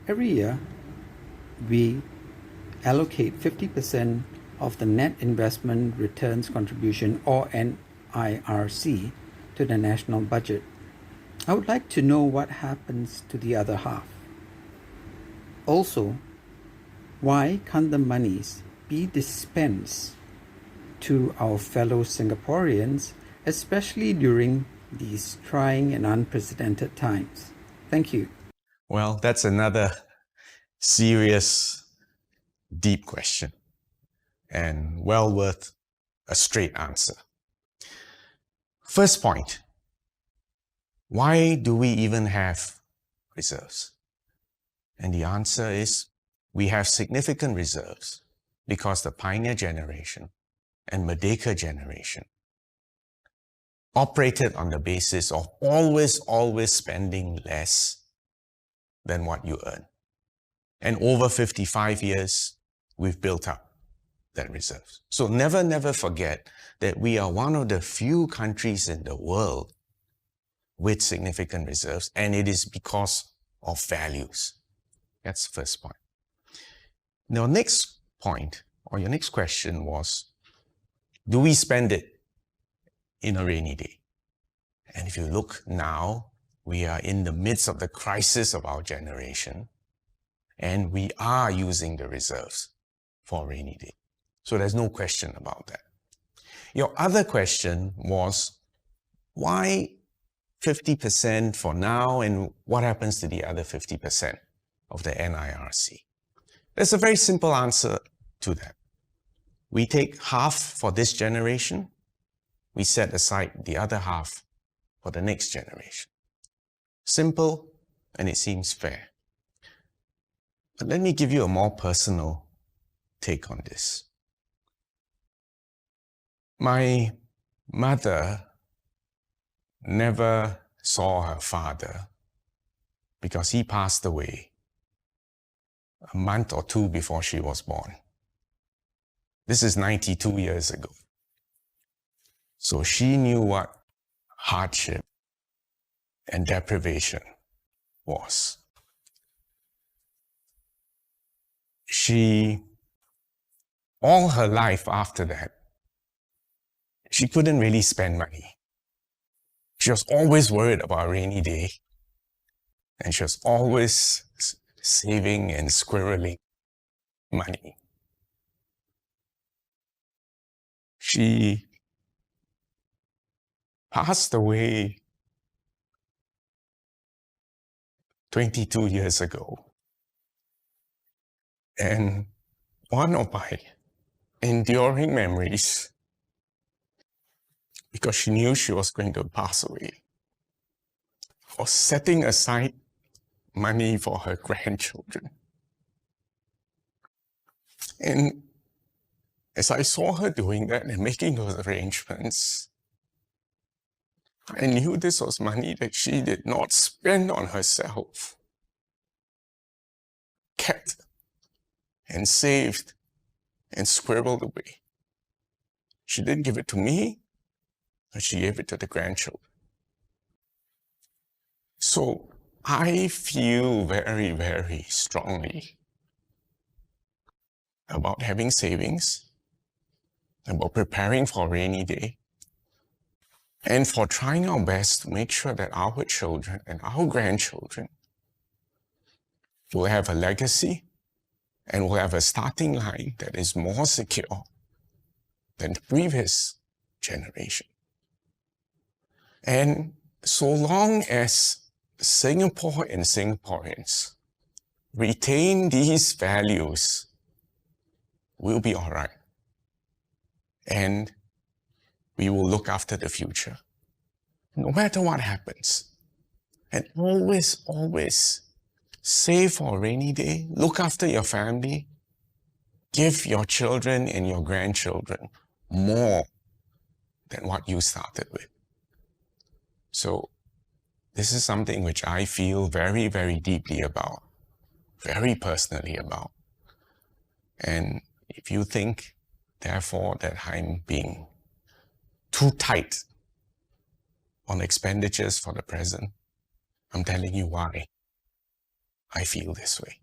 Every year, we allocate 50% of the net investment returns contribution, or NIRC, to the national budget. I would like to know what happens to the other half. Also, why can't the monies be dispensed to our fellow Singaporeans, especially during these trying and unprecedented times? Thank you. Well, that's another serious, deep question, and well worth a straight answer. First point, why do we even have reserves? And the answer is, we have significant reserves because the Pioneer generation and Merdeka generation operated on the basis of always spending less than what you earn. And over 55 years, we've built up that reserve. So never forget that we are one of the few countries in the world with significant reserves, and it is because of values. That's the first point. Now, next point, or your next question was, do we spend it in a rainy day? And if you look now, we are in the midst of the crisis of our generation, and we are using the reserves for a rainy day. So there's no question about that. Your other question was, why 50% for now, and what happens to the other 50% of the NIRC? There's a very simple answer to that. We take half for this generation, we set aside the other half for the next generation. Simple, and it seems fair. But let me give you a more personal take on this. My mother never saw her father because he passed away a month or two before she was born. This is 92 years ago. So she knew what hardship and deprivation was. All her life after that, she couldn't really spend money. She was always worried about a rainy day, and she was always saving and squirreling money. She passed away 22 years ago. And one of my enduring memories, because she knew she was going to pass away, was setting aside money for her grandchildren. And as I saw her doing that and making those arrangements, I knew this was money that she did not spend on herself, kept and saved and squirreled away. She didn't give it to me, but she gave it to the grandchildren. So I feel very, very strongly about having savings, about preparing for a rainy day, and for trying our best to make sure that our children and our grandchildren will have a legacy and will have a starting line that is more secure than the previous generation. And so long as Singapore and Singaporeans retain these values, we'll be all right. And we will look after the future, no matter what happens. And always save for a rainy day, look after your family, give your children and your grandchildren more than what you started with. So this is something which I feel very, very deeply about, very personally about. And if you think, therefore, that I'm being too tight on expenditures for the present, I'm telling you why. I feel this way.